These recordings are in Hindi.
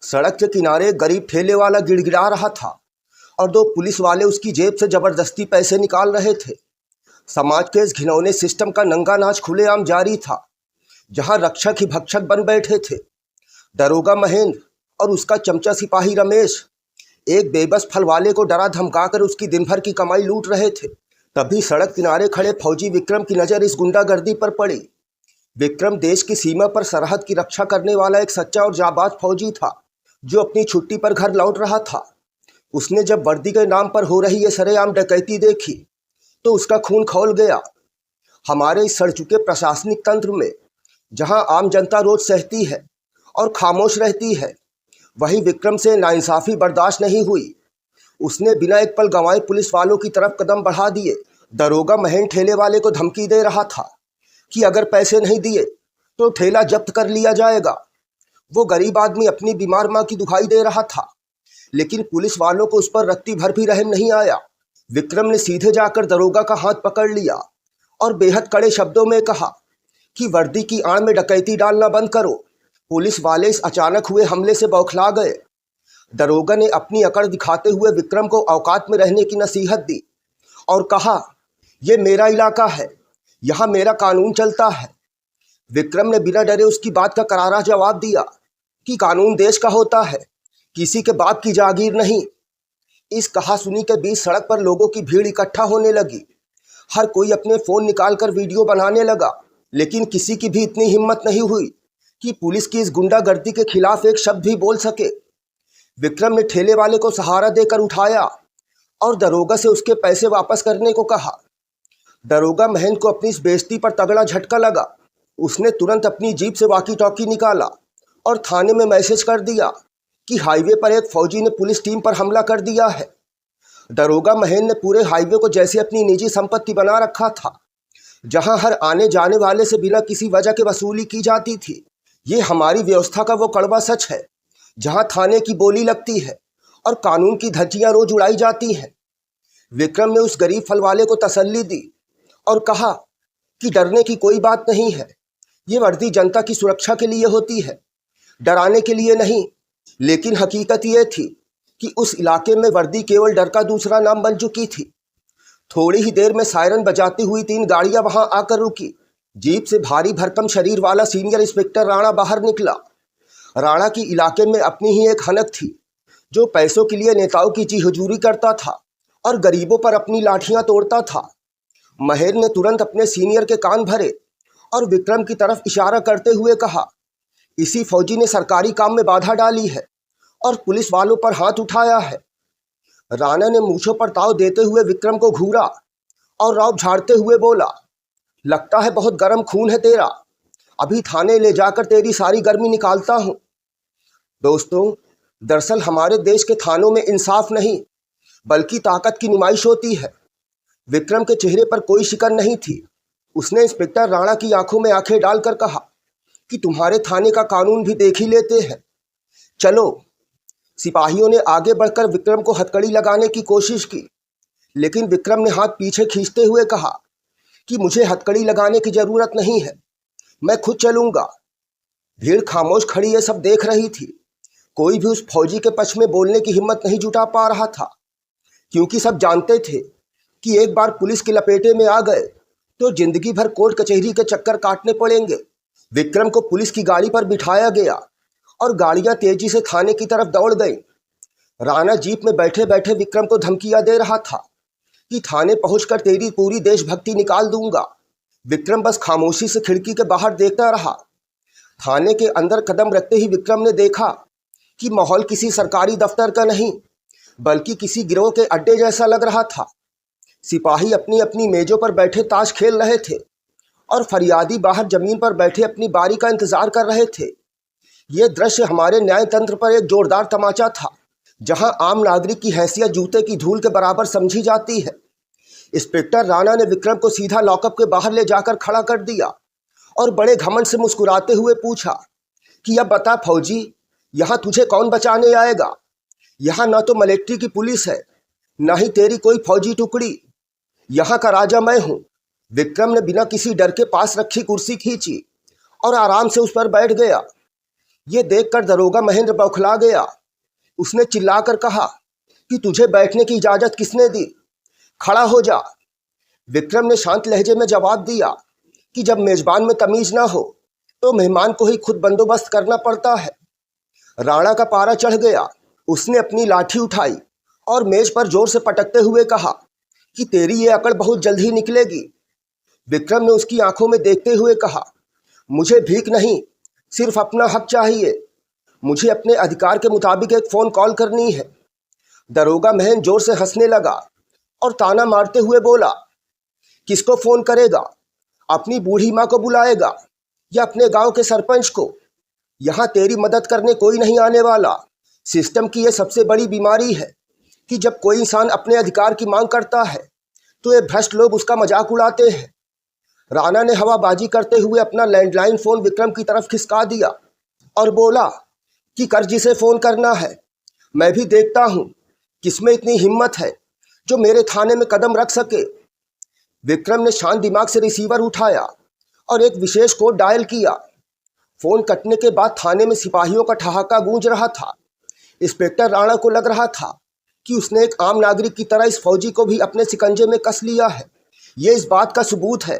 सड़क के किनारे एक गरीब ठेले वाला गिड़गिड़ा रहा था और दो पुलिस वाले उसकी जेब से जबरदस्ती पैसे निकाल रहे थे। समाज के इस घिनौने सिस्टम का नंगा नाच खुलेआम जारी था, जहां रक्षक ही भक्षक बन बैठे थे। दरोगा महेंद्र और उसका चमचा सिपाही रमेश एक बेबस फल वाले को डरा धमकाकर उसकी दिन भर की कमाई लूट रहे थे। तभी सड़क किनारे खड़े फौजी विक्रम की नज़र इस गुंडागर्दी पर पड़ी। विक्रम देश की सीमा पर सरहद की रक्षा करने वाला एक सच्चा और जाबाज फौजी था, जो अपनी छुट्टी पर घर लौट रहा था। उसने जब वर्दी के नाम पर हो रही ये सरेआम डकैती देखी तो उसका खून खौल गया। हमारे इस सड़ चुके प्रशासनिक तंत्र में जहां आम जनता रोज सहती है और खामोश रहती है, वहीं विक्रम से नाइंसाफ़ी बर्दाश्त नहीं हुई। उसने बिना एक पल गंवाए पुलिस वालों की तरफ कदम बढ़ा दिए। दरोगा महेंद्र ठेले वाले को धमकी दे रहा था कि अगर पैसे नहीं दिए तो ठेला जब्त कर लिया जाएगा। वो गरीब आदमी अपनी बीमार माँ की दुहाई दे रहा था, लेकिन पुलिस वालों को उस पर रत्ती भर भी रहम नहीं आया। विक्रम ने सीधे जाकर दरोगा का हाथ पकड़ लिया और बेहद कड़े शब्दों में कहा कि वर्दी की आड़ में डकैती डालना बंद करो। पुलिस वाले इस अचानक हुए हमले से बौखला गए। दरोगा ने अपनी अकड़ दिखाते हुए विक्रम को औकात में रहने की नसीहत दी और कहा, यह मेरा इलाका है, यहाँ मेरा कानून चलता है। विक्रम ने बिना डरे उसकी बात का करारा जवाब दिया कि कानून देश का होता है, किसी के बाप की जागीर नहीं। इस कहासुनी के बीच सड़क पर लोगों की भीड़ इकट्ठा होने लगी। हर कोई अपने फ़ोन निकालकर वीडियो बनाने लगा, लेकिन किसी की भी इतनी हिम्मत नहीं हुई कि पुलिस की इस गुंडागर्दी के खिलाफ एक शब्द भी बोल सके। विक्रम ने ठेले वाले को सहारा देकर उठाया और दरोगा से उसके पैसे वापस करने को कहा। दरोगा महेंद्र को अपनी इस बेइज्जती पर तगड़ा झटका लगा। उसने तुरंत अपनी जीप से वॉकी टॉकी निकाला और थाने में मैसेज कर दिया कि हाईवे पर एक फौजी ने पुलिस टीम पर हमला कर दिया है। दरोगा महेंद्र ने पूरे हाईवे को जैसे अपनी निजी संपत्ति बना रखा था, जहां हर आने जाने वाले से बिना किसी वजह के वसूली की जाती थी। ये हमारी व्यवस्था का वो कड़वा सच है, जहां थाने की बोली लगती है और कानून की धज्जियां रोज उड़ाई जाती हैं। विक्रम ने उस गरीब फल वाले को तसल्ली दी और कहा कि डरने की कोई बात नहीं है। ये वर्दी जनता की सुरक्षा के लिए होती है, डराने के लिए नहीं। लेकिन हकीकत ये थी कि उस इलाके में वर्दी केवल डर का दूसरा नाम बन चुकी थी। थोड़ी ही देर में सायरन बजाती हुई 3 गाड़ियां वहां आकर रुकी। जीप से भारी भरकम शरीर वाला सीनियर इंस्पेक्टर राणा बाहर निकला। राणा की इलाके में अपनी ही एक हनक थी, जो पैसों के लिए नेताओं की जी हुजूरी करता था और गरीबों पर अपनी लाठियां तोड़ता था। महेंद्र ने तुरंत अपने सीनियर के कान भरे और विक्रम की तरफ इशारा करते हुए कहा, इसी फौजी ने सरकारी काम में बाधा डाली है और पुलिस वालों पर हाथ उठाया है। राणा ने मूंछों पर ताव देते हुए विक्रम को घूरा और रौब झाड़ते हुए बोला, लगता है बहुत गर्म खून है तेरा, अभी थाने ले जाकर तेरी सारी गर्मी निकालता हूँ। दोस्तों, दरअसल हमारे देश के थानों में इंसाफ नहीं बल्कि ताकत की नुमाइश होती है। विक्रम के चेहरे पर कोई शिकन नहीं थी। उसने इंस्पेक्टर राणा की आंखों में आंखें डालकर कहा कि तुम्हारे थाने का कानून भी देख ही लेते हैं, चलो। सिपाहियों ने आगे बढ़कर विक्रम को हथकड़ी लगाने की कोशिश की, लेकिन विक्रम ने हाथ पीछे खींचते हुए कहा कि मुझे हथकड़ी लगाने की जरूरत नहीं है, मैं खुद चलूंगा। भीड़ खामोश खड़ी ये सब देख रही थी। कोई भी उस फौजी के पक्ष में बोलने की हिम्मत नहीं जुटा पा रहा था, क्योंकि सब जानते थे कि एक बार पुलिस के लपेटे में आ गए तो जिंदगी भर कोर्ट कचहरी के चक्कर काटने पड़ेंगे। विक्रम को पुलिस की गाड़ी पर बिठाया गया और गाड़ियां तेजी से थाने की तरफ दौड़ गईं। राणा जीप में बैठे बैठे विक्रम को धमकियां दे रहा था कि थाने पहुंचकर तेरी पूरी देशभक्ति निकाल दूंगा। विक्रम बस खामोशी से खिड़की के बाहर देखता रहा। थाने के अंदर कदम रखते ही विक्रम ने देखा कि माहौल किसी सरकारी दफ्तर का नहीं बल्कि किसी गिरोह के अड्डे जैसा लग रहा था। सिपाही अपनी अपनी मेजों पर बैठे ताश खेल रहे थे और फरियादी बाहर जमीन पर बैठे अपनी बारी का इंतजार कर रहे थे। यह दृश्य हमारे न्याय तंत्र पर एक जोरदार तमाचा था, जहां आम नागरिक की हैसियत जूते की धूल के बराबर समझी जाती है। इंस्पेक्टर राणा ने विक्रम को सीधा लॉकअप के बाहर ले जाकर खड़ा कर दिया और बड़े घमंड से मुस्कुराते हुए पूछा कि अब बता फौजी, यहाँ तुझे कौन बचाने आएगा? यहाँ ना तो मिलिट्री की पुलिस है, ना ही तेरी कोई फौजी टुकड़ी। यहाँ का राजा मैं हूँ। विक्रम ने बिना किसी डर के पास रखी कुर्सी खींची और आराम से उस पर बैठ गया। ये देखकर दरोगा महेंद्र बौखला गया। उसने चिल्लाकर कहा कि तुझे बैठने की इजाजत किसने दी? खड़ा हो जा। विक्रम ने शांत लहजे में जवाब दिया कि जब मेजबान में तमीज ना हो तो मेहमान को ही खुद बंदोबस्त करना पड़ता है। राणा का पारा चढ़ गया। उसने अपनी लाठी उठाई और मेज पर जोर से पटकते हुए कहा कि तेरी ये अकड़ बहुत जल्द ही निकलेगी। विक्रम ने उसकी आंखों में देखते हुए कहा, मुझे भीख नहीं, सिर्फ अपना हक चाहिए। मुझे अपने अधिकार के मुताबिक एक फ़ोन कॉल करनी है। दरोगा महेंद्र जोर से हंसने लगा और ताना मारते हुए बोला, किसको फ़ोन करेगा? अपनी बूढ़ी माँ को बुलाएगा या अपने गांव के सरपंच को? यहाँ तेरी मदद करने कोई नहीं आने वाला। सिस्टम की यह सबसे बड़ी बीमारी है कि जब कोई इंसान अपने अधिकार की मांग करता है तो ये भ्रष्ट लोग उसका मजाक उड़ाते हैं। राणा ने हवाबाजी करते हुए अपना लैंडलाइन फ़ोन विक्रम की तरफ खिसका दिया और बोला कि कर जिसे फ़ोन करना है, मैं भी देखता हूँ किसमें इतनी हिम्मत है जो मेरे थाने में कदम रख सके। विक्रम ने शांत दिमाग से रिसीवर उठाया और एक विशेष कोड डायल किया। फ़ोन कटने के बाद थाने में सिपाहियों का ठहाका गूंज रहा था। इंस्पेक्टर राणा को लग रहा था कि उसने एक आम नागरिक की तरह इस फौजी को भी अपने शिकंजे में कस लिया है। ये इस बात का सबूत है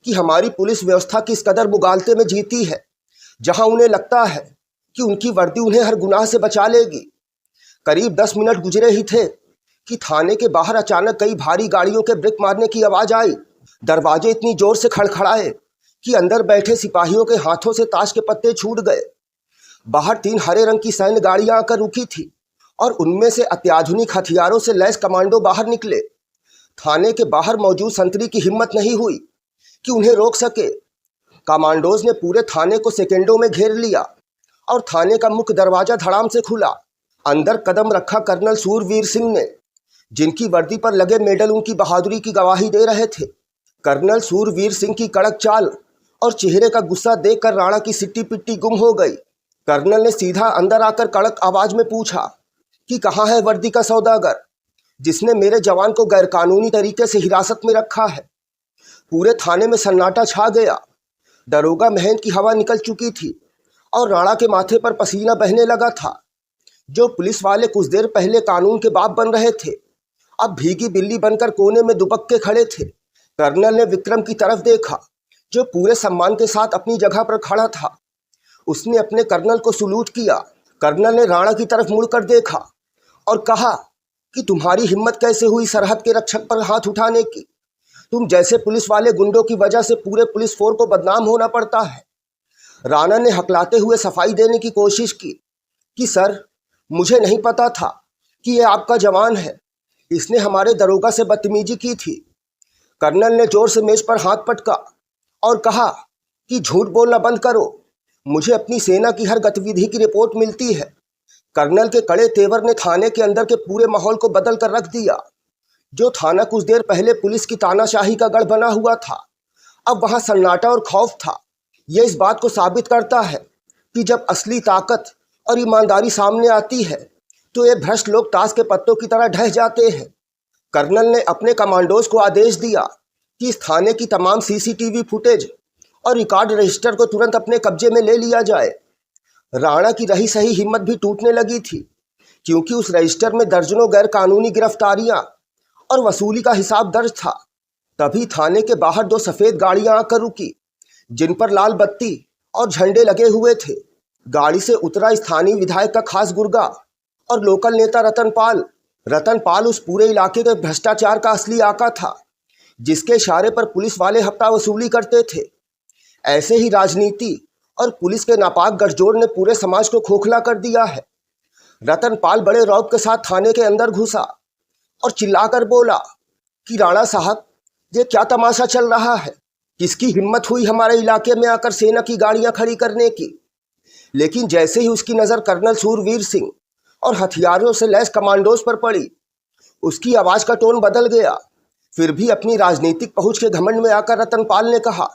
कि हमारी पुलिस व्यवस्था किस कदर मुगालते में जीती है, जहां उन्हें लगता है कि उनकी वर्दी उन्हें हर गुनाह से बचा लेगी। करीब 10 मिनट गुजरे ही थे कि थाने के बाहर अचानक कई भारी गाड़ियों के ब्रेक मारने की आवाज़ आई। दरवाजे इतनी जोर से खड़खड़ाए कि अंदर बैठे सिपाहियों के हाथों से ताश के पत्ते छूट गए। बाहर 3 हरे रंग की सैन्य गाड़ियां आकर रुकी थी और उनमें से अत्याधुनिक हथियारों से लैस कमांडो बाहर निकले। थाने के बाहर मौजूद संतरी की हिम्मत नहीं हुई कि उन्हें रोक सके। कमांडोज ने पूरे थाने को सेकेंडों में घेर लिया और थाने का मुख्य दरवाजा धड़ाम से खुला। अंदर कदम रखा कर्नल सूरवीर सिंह ने, जिनकी वर्दी पर लगे मेडल उनकी बहादुरी की गवाही दे रहे थे। कर्नल सूरवीर सिंह की कड़क चाल और चेहरे का गुस्सा देखकर राणा की सिट्टी पिट्टी गुम हो गई। कर्नल ने सीधा अंदर आकर कड़क आवाज में पूछा कि कहाँ है वर्दी का सौदागर जिसने मेरे जवान को गैरकानूनी तरीके से हिरासत में रखा है। पूरे थाने में सन्नाटा छा गया। दरोगा महेंद्र की हवा निकल चुकी थी और राणा के माथे पर पसीना बहने लगा था। जो पुलिस वाले कुछ देर पहले कानून के बाप बन रहे थे, अब भीगी बिल्ली बनकर कोने में दुबक के खड़े थे। कर्नल ने विक्रम की तरफ देखा, जो पूरे सम्मान के साथ अपनी जगह पर खड़ा था। उसने अपने कर्नल को सलूट किया। कर्नल ने राणा की तरफ मुड़कर देखा और कहा कि तुम्हारी हिम्मत कैसे हुई सरहद के रक्षक पर हाथ उठाने की? तुम जैसे पुलिस वाले गुंडों की वजह से पूरे पुलिस फोर्स को बदनाम होना पड़ता है। राणा ने हकलाते हुए सफाई देने की कोशिश की कि सर, मुझे नहीं पता था कि ये आपका जवान है। इसने हमारे दरोगा से बदतमीजी की थी। कर्नल ने जोर से मेज पर हाथ पटका और कहा कि झूठ बोलना बंद करो। मुझे अपनी सेना की हर गतिविधि की रिपोर्ट मिलती है। कर्नल के कड़े तेवर ने थाने के अंदर के पूरे माहौल को बदल कर रख दिया। जो थाना कुछ देर पहले पुलिस की तानाशाही का गढ़ बना हुआ था, अब वहां सन्नाटा और खौफ था। यह इस बात को साबित करता है कि जब असली ताकत और ईमानदारी सामने आती है तो ये भ्रष्ट लोग ताश के पत्तों की तरह ढह जाते हैं। कर्नल ने अपने कमांडोज को आदेश दिया कि इस थाने की तमाम सीसीटीवी फुटेज और रिकॉर्ड रजिस्टर को तुरंत अपने कब्जे में ले लिया जाए। राणा की रही सही हिम्मत भी टूटने लगी थी, क्योंकि उस रजिस्टर में दर्जनों गैर कानूनी गिरफ्तारियां और वसूली का हिसाब दर्ज था। तभी थाने के बाहर 2 सफ़ेद गाड़ियां आकर रुकी, जिन पर लाल बत्ती और झंडे लगे हुए थे। गाड़ी से उतरा स्थानीय विधायक का खास गुर्गा और लोकल नेता रतनपाल। रतनपाल उस पूरे इलाके के भ्रष्टाचार का असली आका था, जिसके इशारे पर पुलिस वाले हफ्ता वसूली करते थे। ऐसे ही राजनीति और पुलिस के नापाक गठजोड़ ने पूरे समाज को खोखला कर दिया है। रतनपाल बड़े रौब के साथ थाने के अंदर घुसा और चिल्लाकर बोला कि राणा साहब, ये क्या तमाशा चल रहा है? किसकी हिम्मत हुई हमारे इलाके में आकर सेना की गाड़ियां खड़ी करने की? लेकिन जैसे ही उसकी नज़र कर्नल सूरवीर सिंह और हथियारों से लैस कमांडोज पर पड़ी, उसकी आवाज़ का टोन बदल गया। फिर भी अपनी राजनीतिक पहुंच के घमंड में आकर रतनपाल ने कहा,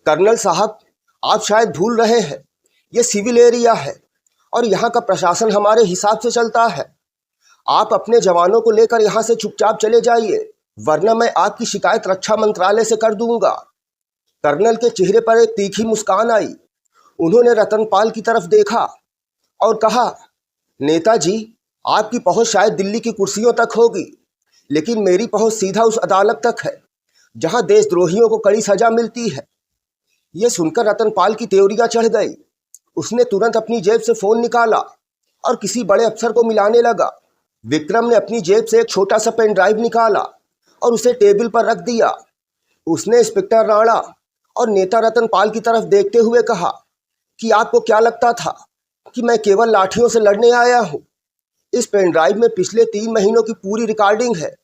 कर्नल साहब, आप शायद भूल रहे हैं, ये सिविल एरिया है और यहाँ का प्रशासन हमारे हिसाब से चलता है। आप अपने जवानों को लेकर यहाँ से चुपचाप चले जाइए, वरना मैं आपकी शिकायत रक्षा मंत्रालय से कर दूंगा। कर्नल के चेहरे पर एक तीखी मुस्कान आई। उन्होंने रतनपाल की तरफ देखा और कहा, नेताजी, आपकी पहुंच शायद दिल्ली की कुर्सियों तक होगी, लेकिन मेरी पहुंच सीधा उस अदालत तक है जहां देशद्रोहियों को कड़ी सजा मिलती है। ये सुनकर रतनपाल की त्योरियां चढ़ गई। उसने तुरंत अपनी जेब से फोन निकाला और किसी बड़े अफसर को मिलाने लगा। विक्रम ने अपनी जेब से एक छोटा सा पेन ड्राइव निकाला और उसे टेबल पर रख दिया। उसने इंस्पेक्टर राणा और नेता रतनपाल की तरफ देखते हुए कहा कि आपको क्या लगता था कि मैं केवल लाठियों से लड़ने आया हूं? इस पेन ड्राइव में पिछले 3 महीनों की पूरी रिकॉर्डिंग है,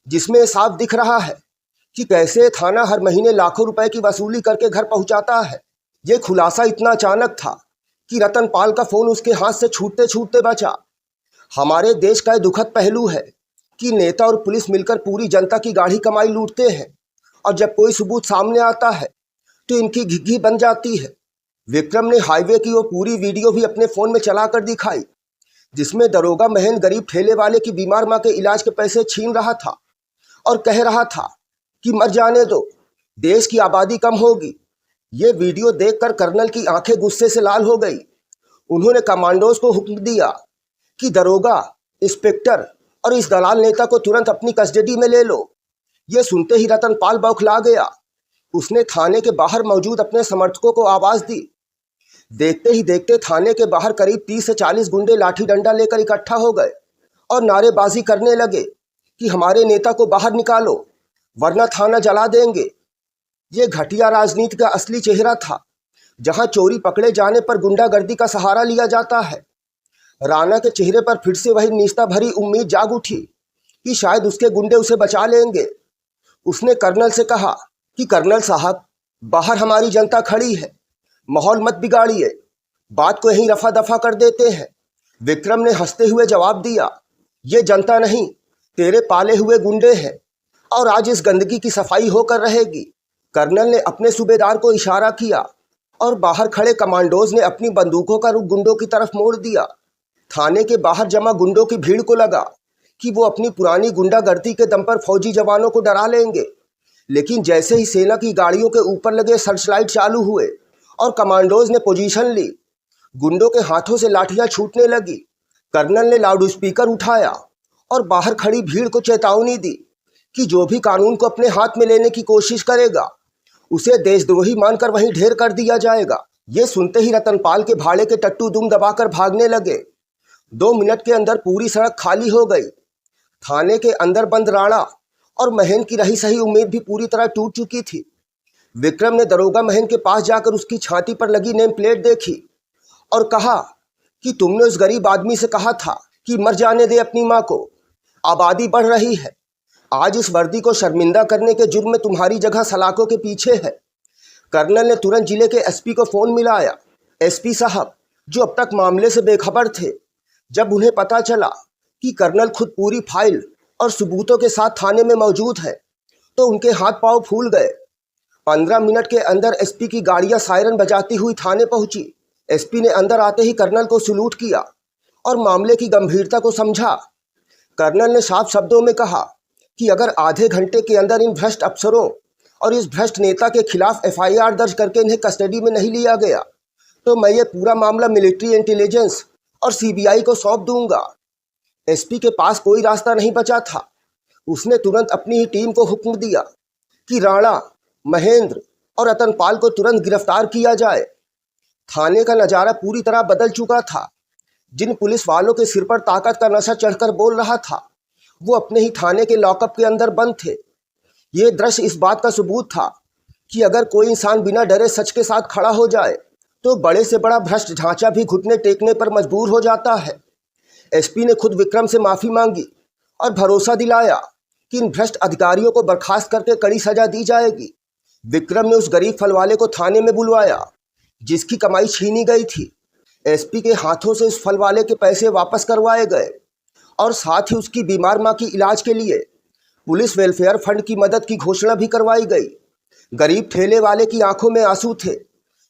जिसमें साफ दिख रहा है कि कैसे थाना हर महीने लाखों रुपए की वसूली करके घर पहुंचाता है। ये खुलासा इतना अचानक था कि रतनपाल का फोन उसके हाथ से छूटते छूटते बचा। हमारे देश का यह दुखद पहलू है कि नेता और पुलिस मिलकर पूरी जनता की गाढ़ी कमाई लूटते हैं, और जब कोई सबूत सामने आता है तो इनकी घिघी बन जाती है। विक्रम ने हाईवे की वो पूरी वीडियो भी अपने फोन में चलाकर दिखाई, जिसमें दरोगा महेंद्र गरीब ठेले वाले की बीमार मां के इलाज के पैसे छीन रहा था और कह रहा था कि मर जाने दो, देश की आबादी कम होगी। ये वीडियो देखकर कर्नल की आंखें गुस्से से लाल हो गई। उन्होंने कमांडोज को हुक्म दिया कि दरोगा, इंस्पेक्टर और इस दलाल नेता को तुरंत अपनी कस्टडी में ले लो। ये सुनते ही रतनपाल बौखला गया। उसने थाने के बाहर मौजूद अपने समर्थकों को आवाज दी। देखते ही देखते थाने के बाहर करीब 30 से 40 गुंडे लाठी डंडा लेकर इकट्ठा हो गए और नारेबाजी करने लगे कि हमारे नेता को बाहर निकालो, वरना थाना जला देंगे। ये घटिया राजनीति का असली चेहरा था, जहां चोरी पकड़े जाने पर गुंडागर्दी का सहारा लिया जाता है। राणा के चेहरे पर फिर से वही निष्ठा भरी उम्मीद जाग उठी कि शायद उसके गुंडे उसे बचा लेंगे। उसने कर्नल से कहा कि कर्नल साहब, बाहर हमारी जनता खड़ी है, माहौल मत बिगाड़िए, बात को यहीं रफा दफा कर देते हैं। विक्रम ने हंसते हुए जवाब दिया, ये जनता नहीं, तेरे पाले हुए गुंडे हैं, और आज इस गंदगी की सफाई होकर रहेगी। कर्नल ने अपने सूबेदार को इशारा किया और बाहर खड़े कमांडोज ने अपनी बंदूकों का रुख गुंडों की तरफ मोड़ दिया। थाने के बाहर जमा गुंडों की भीड़ को लगा कि वो अपनी पुरानी गुंडागर्दी के दम पर फौजी जवानों को डरा लेंगे, लेकिन जैसे ही सेना की गाड़ियों के ऊपर लगे सर्च लाइट चालू हुए और कमांडोज ने पोजीशन ली, गुंडों के हाथों से लाठियां छूटने लगी। कर्नल ने लाउड स्पीकर उठाया और बाहर खड़ी भीड़ को चेतावनी दी कि जो भी कानून को अपने हाथ में लेने की कोशिश करेगा, उसे देशद्रोही मानकर वहीं ढेर कर दिया जाएगा। ये सुनते ही रतनपाल के भाड़े के टट्टू दुम दबाकर भागने लगे। 2 मिनट के अंदर पूरी सड़क खाली हो गई। थाने के अंदर बंद राणा और महेंद्र की रही सही उम्मीद भी पूरी तरह टूट चुकी थी। विक्रम ने दरोगा महेंद्र के पास जाकर उसकी छाती पर लगी नेम प्लेट देखी और कहा कि तुमने उस गरीब आदमी से कहा था कि मर जाने दे अपनी माँ को, आबादी बढ़ रही है। आज इस वर्दी को शर्मिंदा करने के जुर्म में तुम्हारी जगह सलाखों के पीछे है। कर्नल ने तुरंत जिले के एसपी को फोन मिलाया। एसपी साहब, जो अब तक मामले से बेखबर थे, जब उन्हें पता चला कि कर्नल खुद पूरी फाइल और सबूतों के साथ थाने में मौजूद है, तो उनके हाथ पांव फूल गए। 15 मिनट के अंदर एसपी की गाड़ियां सायरन बजाती हुई थाने पहुंची। एसपी ने अंदर आते ही कर्नल को सलूट किया और मामले की गंभीरता को समझा। कर्नल ने साफ शब्दों में कहा कि अगर आधे घंटे के अंदर इन भ्रष्ट अफसरों और इस भ्रष्ट नेता के खिलाफ एफआईआर दर्ज करके इन्हें कस्टडी में नहीं लिया गया, तो मैं ये पूरा मामला मिलिट्री इंटेलिजेंस और सीबीआई को सौंप दूंगा। एसपी के पास कोई रास्ता नहीं बचा था। उसने तुरंत अपनी ही टीम को हुक्म दिया कि राणा, महेंद्र और रतनपाल को तुरंत गिरफ्तार किया जाए। थाने का नज़ारा पूरी तरह बदल चुका था। जिन पुलिस वालों के सिर पर ताकत का नशा चढ़कर बोल रहा था, वो अपने ही थाने के लॉकअप के अंदर बंद थे। ये दृश्य इस बात का सबूत था कि अगर कोई इंसान बिना डरे सच के साथ खड़ा हो जाए, तो बड़े से बड़ा भ्रष्ट ढांचा भी घुटने टेकने पर मजबूर हो जाता है। एसपी ने खुद विक्रम से माफ़ी मांगी और भरोसा दिलाया कि इन भ्रष्ट अधिकारियों को बर्खास्त करके कड़ी सजा दी जाएगी। विक्रम ने उस गरीब फल वाले को थाने में बुलवाया जिसकी कमाई छीनी गई थी। एसपी के हाथों से उस फल वाले के पैसे वापस करवाए गए और साथ ही उसकी बीमार मां की इलाज के लिए पुलिस वेलफेयर फंड की मदद की घोषणा भी करवाई गई। गरीब ठेले वाले की आंखों में आंसू थे।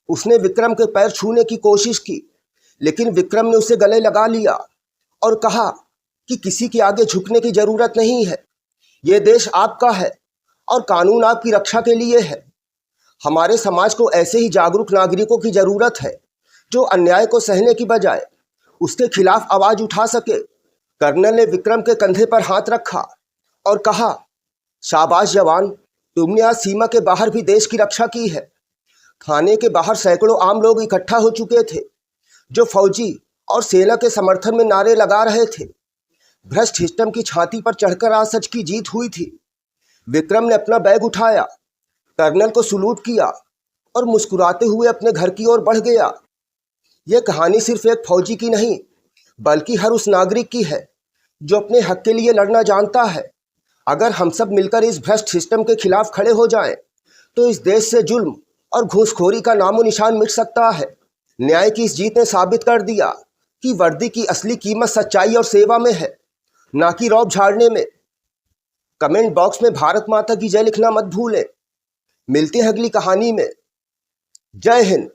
उसने विक्रम के पैर छूने की कोशिश की, लेकिन विक्रम ने उसे गले लगा लिया और कहा कि किसी के आगे झुकने की जरूरत नहीं है। ये देश आपका है और कानून आपकी रक्षा के लिए है। हमारे समाज को ऐसे ही जागरूक नागरिकों की जरूरत है जो अन्याय को सहने की बजाय उसके खिलाफ आवाज उठा सके। कर्नल ने विक्रम के कंधे पर हाथ रखा और कहा, शाबाश जवान, तुमने आज सीमा के बाहर भी देश की रक्षा की है। थाने के बाहर सैकड़ों आम लोग इकट्ठा हो चुके थे जो फौजी और सेना के समर्थन में नारे लगा रहे थे। भ्रष्ट सिस्टम की छाती पर चढ़कर आज सच की जीत हुई थी। विक्रम ने अपना बैग उठाया, कर्नल को सलूट किया और मुस्कुराते हुए अपने घर की ओर बढ़ गया। यह कहानी सिर्फ एक फौजी की नहीं, बल्कि हर उस नागरिक की है जो अपने हक के लिए लड़ना जानता है। अगर हम सब मिलकर इस भ्रष्ट सिस्टम के खिलाफ खड़े हो जाएं, तो इस देश से जुल्म और घूसखोरी का नामो निशान मिट सकता है। न्याय की इस जीत ने साबित कर दिया कि वर्दी की असली कीमत सच्चाई और सेवा में है, ना कि रौब झाड़ने में। कमेंट बॉक्स में भारत माता की जय लिखना मत भूलें। मिलते हैं अगली कहानी में। जय हिंद।